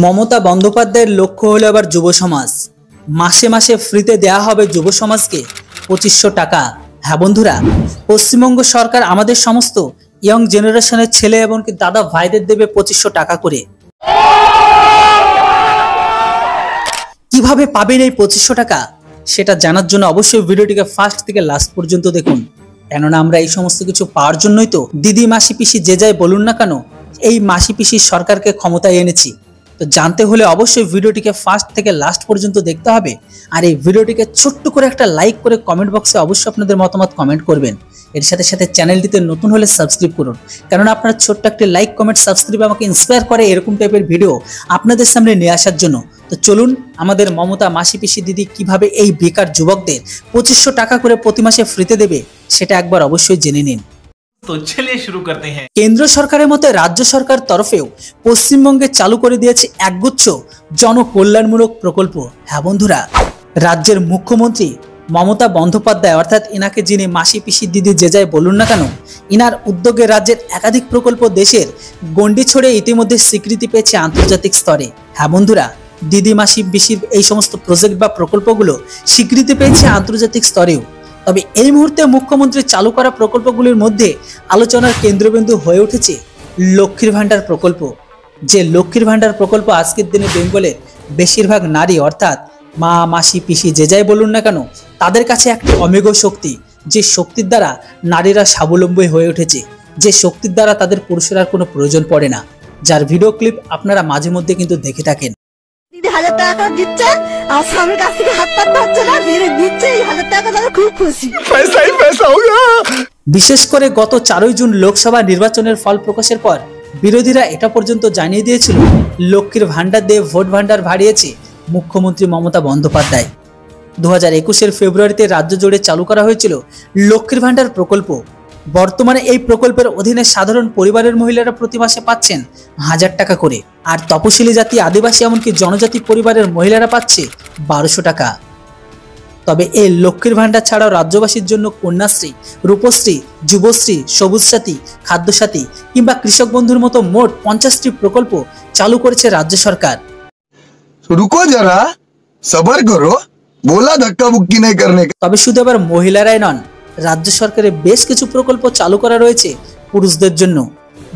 মমতা বন্দ্যোপাধ্যায়ের লক্ষ্য হলো এবার যুব সমাজ। মাসে মাসে ফ্রিতে দেয়া হবে যুব সমাজকে 2500 টাকা। হ্যাঁ বন্ধুরা, পশ্চিমবঙ্গ সরকার আমাদের সমস্ত ইয়ং জেনারেশনের ছেলে এবং দাদা ভাইদের দেবে 2500 টাকা করে। কিভাবে পাবেন এই 2500 টাকা সেটা জানার জন্য অবশ্যই ভিডিওটিকে ফার্স্ট থেকে লাস্ট পর্যন্ত দেখুন, কেননা আমরা এই সমস্ত কিছু পাওয়ার জন্যই তো দিদি মাসি পিসি যে যাই বলুন না কেন এই মাসি পিসির সরকারকে ক্ষমতায় এনেছি। তো জানতে হলে অবশ্যই ভিডিওটিকে ফার্স্ট থেকে লাস্ট পর্যন্ত দেখতে হবে। আর এই ভিডিওটিকে ছোট্ট করে একটা লাইক করে কমেন্ট বক্সে অবশ্যই আপনাদের মতামত কমেন্ট করবেন। এর সাথে সাথে চ্যানেলটিতে নতুন হলে সাবস্ক্রাইব করুন, কেননা আপনার ছোট্ট একটা লাইক কমেন্ট সাবস্ক্রাইব আমাকে ইন্সপায়ার করে এরকম টাইপের ভিডিও আপনাদের সামনে নিয়ে আসার জন্য। তো চলুন আমাদের মমতা মাসি পিসি দিদি কিভাবে এই বেকার যুবকদের 2500 টাকা করে প্রতি মাসে ফ্রিতে দেবে সেটা একবার অবশ্যই জেনে নিন। তো চলিয়ে শুরু করতে হ্যাঁ। কেন্দ্র সরকারের মতে রাজ্য সরকার তরফেও পশ্চিমবঙ্গে চালু করে দিয়েছে একগুচ্ছ জনকল্যাণমূলক প্রকল্প। হ্যাঁ বন্ধুরা, রাজ্যের মুখ্যমন্ত্রী মমতা বন্দ্যোপাধ্যায় অর্থাৎ ইনাকে যিনি মাসি পিসি দিদি যে যাই বলুন না কেন, ইনার উদ্যোগে রাজ্যের একাধিক প্রকল্প দেশের গণ্ডি ছড়ে ইতিমধ্যে স্বীকৃতি পেয়েছে আন্তর্জাতিক স্তরে। হ্যাঁ বন্ধুরা, দিদি মাসি পিসির এই সমস্ত প্রজেক্ট বা প্রকল্পগুলো স্বীকৃতি পেয়েছে আন্তর্জাতিক স্তরেও। তবে এই মুহূর্তে মুখ্যমন্ত্রী চালু করা প্রকল্পগুলির মধ্যে আলোচনার কেন্দ্রবিন্দু হয়ে উঠেছে লক্ষ্মীর ভান্ডার প্রকল্প। যে লক্ষ্মীর ভান্ডার প্রকল্প আজকের দিনে বেঙ্গলের বেশিরভাগ নারী অর্থাৎ মা মাসি পিসি যে যাই বলুন না কেন তাদের কাছে একটি অমেঘ শক্তি, যে শক্তির দ্বারা নারীরা স্বাবলম্বী হয়ে উঠেছে, যে শক্তির দ্বারা তাদের পুরুষের আর কোনো প্রয়োজন পড়ে না, যার ভিডিও ক্লিপ আপনারা মাঝে মধ্যে কিন্তু দেখে থাকেন। দিদি 1000 টাকা দিচ্ছে আর স্বামীর কাছ থেকে হাত পাত ধরছে না, দিদি দিচ্ছে এই 1000 টাকা তারা খুব খুশি। বিশেষ করে গত 4 জুন লোকসভা নির্বাচনের ফল প্রকাশের পর বিরোধীরা এটা পর্যন্ত জানিয়ে দিয়েছিল লক্ষ্মীর ভান্ডার দিয়ে ভোট ভান্ডার বাড়িয়েছে মুখ্যমন্ত্রী মমতা বন্দ্যোপাধ্যায়। 2021-এর ফেব্রুয়ারিতে রাজ্য জুড়ে চালু করা হয়েছিল লক্ষ্মীর ভান্ডার প্রকল্প। বর্তমানে এই প্রকল্পের অধীনে সাধারণ পরিবারের মহিলারা প্রতি মাসে পাচ্ছেন 1000 টাকা করে, আর তপশিলি জাতি আদিবাসী এমনকি জনজাতি পরিবারের মহিলারা পাচ্ছে 1200 টাকা। তবে এই লক্ষ্মীর ভান্ডার ছাড়াও রাজ্যবাসীর জন্য কন্যাশ্রী, রূপশ্রী, যুবশ্রী, সবুজ সাথী, খাদ্য সাথী কিংবা কৃষক বন্ধুর মতো মোট 50টি প্রকল্প চালু করেছে রাজ্য সরকার। রুকো যারা, সবার করো, বলা ধাক্কা মুক্কি নাই করনে। তবে শুধু এবার মহিলারাই নন, রাজ্য সরকারের বেশ কিছু প্রকল্প চালু করা রয়েছে পুরুষদের জন্য,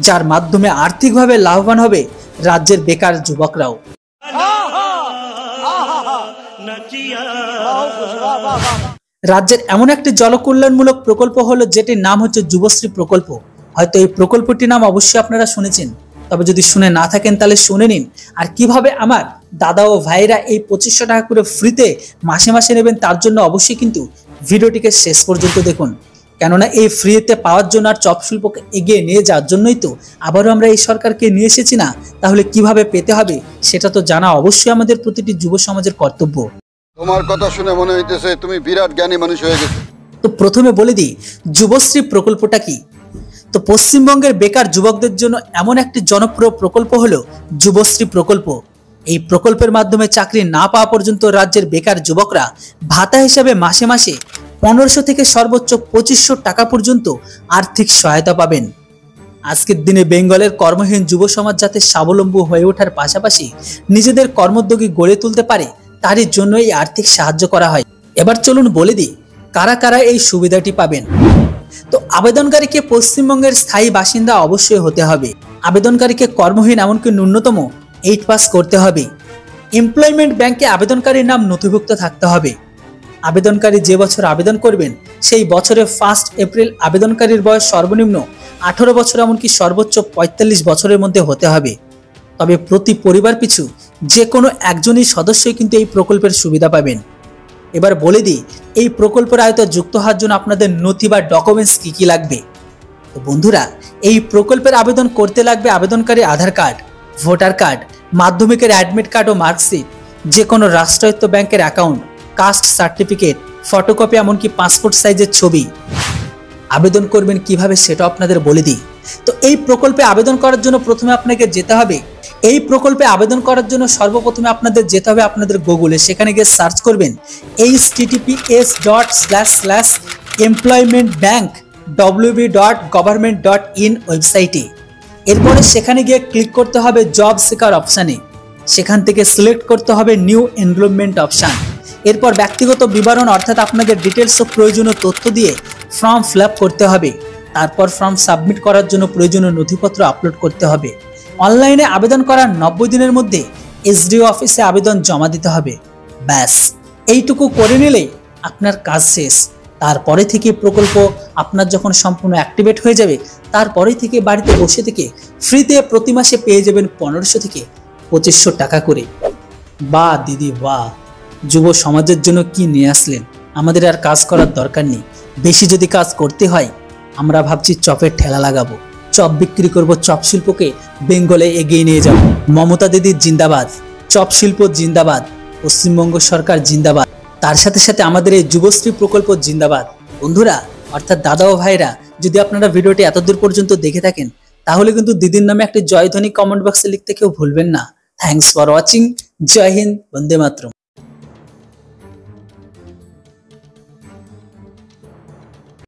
যার মাধ্যমে আর্থিকভাবে লাভবান হবে রাজ্যের বেকার যুবকরাও। রাজ্যের এমন একটি জনকল্যাণমূলক প্রকল্প হলো যেটির নাম হচ্ছে যুবশ্রী প্রকল্প। হয়তো এই প্রকল্পটির নাম অবশ্যই আপনারা শুনেছেন, তবে যদি শুনে না থাকেন তাহলে শুনে নিন। আর কিভাবে আমার দাদা ও ভাইরা এই 2500 টাকা করে ফ্রিতে মাসে মাসে নেবেন তার জন্য অবশ্যই কিন্তু ভিডিওটিকে শেষ পর্যন্ত দেখুন, কেননা এই ফ্রিতে পাওয়ার জন্য আর চপ শিল্পকে এগিয়ে নিয়ে যাওয়ার জন্যই তো আবারও আমরা এই সরকারকে নিয়ে এসেছি না। তাহলে কিভাবে পেতে হবে সেটা তো জানা অবশ্যই আমাদের প্রতিটি যুব সমাজের কর্তব্য। তোমার কথা শুনে মনে হইতেছে তুমি বিরাট জ্ঞানী মানুষ হয়ে গেছো। তো প্রথমে বলে দিই যুবশ্রী প্রকল্পটা কি। তো পশ্চিমবঙ্গের বেকার যুবকদের জন্য এমন একটি জনপ্রিয় প্রকল্প হলো যুবশ্রী প্রকল্প। এই প্রকল্পের মাধ্যমে চাকরি না পাওয়া পর্যন্ত রাজ্যের বেকার যুবকরা ভাতা হিসাবে মাসে মাসে 1500 থেকে সর্বোচ্চ 2500 টাকা পর্যন্ত আর্থিক সহায়তা পাবেন। আজকের দিনে বেঙ্গলের কর্মহীন যুব সমাজ যাতে স্বাবলম্বী হয়ে ওঠার পাশাপাশি নিজেদের কর্মোদ্যোগী গড়ে তুলতে পারে তারই জন্য এই আর্থিক সাহায্য করা হয়। এবার চলুন বলে দিই কারা কারা এই সুবিধাটি পাবেন। তো আবেদনকারীকে পশ্চিমবঙ্গের স্থায়ী বাসিন্দা অবশ্যই হতে হবে। আবেদনকারীকে কর্মহীন এমনকি ন্যূনতম 8 পাস করতে হবে। এমপ্লয়মেন্ট ব্যাংকে আবেদনকারীর নাম নথিভুক্ত থাকতে হবে। আবেদনকারী যে বছর আবেদন করবেন সেই বছরের 1 এপ্রিল আবেদনকারীর বয়স সর্বনিম্ন 18 বছর এমনকি সর্বোচ্চ 45 বছরের মধ্যে হতে হবে। তবে প্রতি পরিবার পিছু যে কোনো একজনই সদস্যই কিন্তু এই প্রকল্পের সুবিধা পাবেন। এবার বলে দিই এই প্রকল্পের আয়তায় যুক্ত হওয়ার জন্য আপনাদের নথি বা ডকুমেন্টস কি কি লাগবে। তো বন্ধুরা, এই প্রকল্পের আবেদন করতে লাগবে আবেদনকারী আধার কার্ড, ভোটার কার্ড, মাধ্যমিকের অ্যাডমিট কার্ড ও মার্কশিট, যে কোনো রাষ্ট্রায়ত্ত ব্যাংকের অ্যাকাউন্ট, কাস্ট সার্টিফিকেট, ফটোকপি এমনকি পাসপোর্ট সাইজের ছবি। আবেদন করবেন কিভাবে সেটা আপনাদের বলে দিই। তো এই প্রকল্পে আবেদন করার জন্য প্রথমে আপনাকে যেতে হবে, এই প্রকল্পে আবেদন করার জন্য সর্বপ্রথমে আপনাদের যেতে হবে আপনাদের গুগলে, সেখানে গিয়ে সার্চ করবেন https://employmentbank.wb.government.in ওয়েবসাইটে। এরপরে সেখানে গিয়ে ক্লিক করতে হবে জব সিকার অপশানে। সেখান থেকে সিলেক্ট করতে হবে নিউ এনরোলমেন্ট অপশান। এরপর ব্যক্তিগত বিবরণ অর্থাৎ আপনাদের ডিটেলস ও প্রয়োজনীয় তথ্য দিয়ে ফর্ম ফিল আপ করতে হবে। তারপর ফর্ম সাবমিট করার জন্য প্রয়োজনীয় নথিপত্র আপলোড করতে হবে। অনলাইনে আবেদন করার 90 দিনের মধ্যে এসডিও অফিসে আবেদন জমা দিতে হবে। ব্যাস, এইটুকু করে নিলেই আপনার কাজ শেষ। তারপরে থেকে প্রকল্প আপনার যখন সম্পূর্ণ অ্যাক্টিভেট হয়ে যাবে, তারপরে থেকে বাড়িতে বসে থেকে ফ্রিতে প্রতি মাসে পেয়ে যাবেন 1500 থেকে 2500 টাকা করে। বাহ দিদি বাহ, যুব সমাজের জন্য কি নিয়ে আসলেন। আমাদের আর কাজ করার দরকার নেই। বেশি যদি কাজ করতে হয়, আমরা ভাবছি চপের ঠেলা লাগাবো, চপ বিক্রি করব, চপ শিল্পকে বেঙ্গলে এগিয়ে নিয়ে যাব। মমতা দিদির জিন্দাবাদ, চপ শিল্প জিন্দাবাদ, পশ্চিমবঙ্গ সরকার জিন্দাবাদ, তার সাথে সাথে আমাদের এই যুবশ্রী প্রকল্প জিন্দাবাদ। বন্ধুরা অর্থাৎ দাদা ও ভাইরা, যদি আপনারা ভিডিওটি এতদূর পর্যন্ত দেখে থাকেন, তাহলে কিন্তু দিদির নামে একটি জয়ধ্বনি কমেন্ট বক্সে লিখতে কেউ ভুলবেন না। Thanks for watching. জয় হিন্দ, বন্দে মাতরম।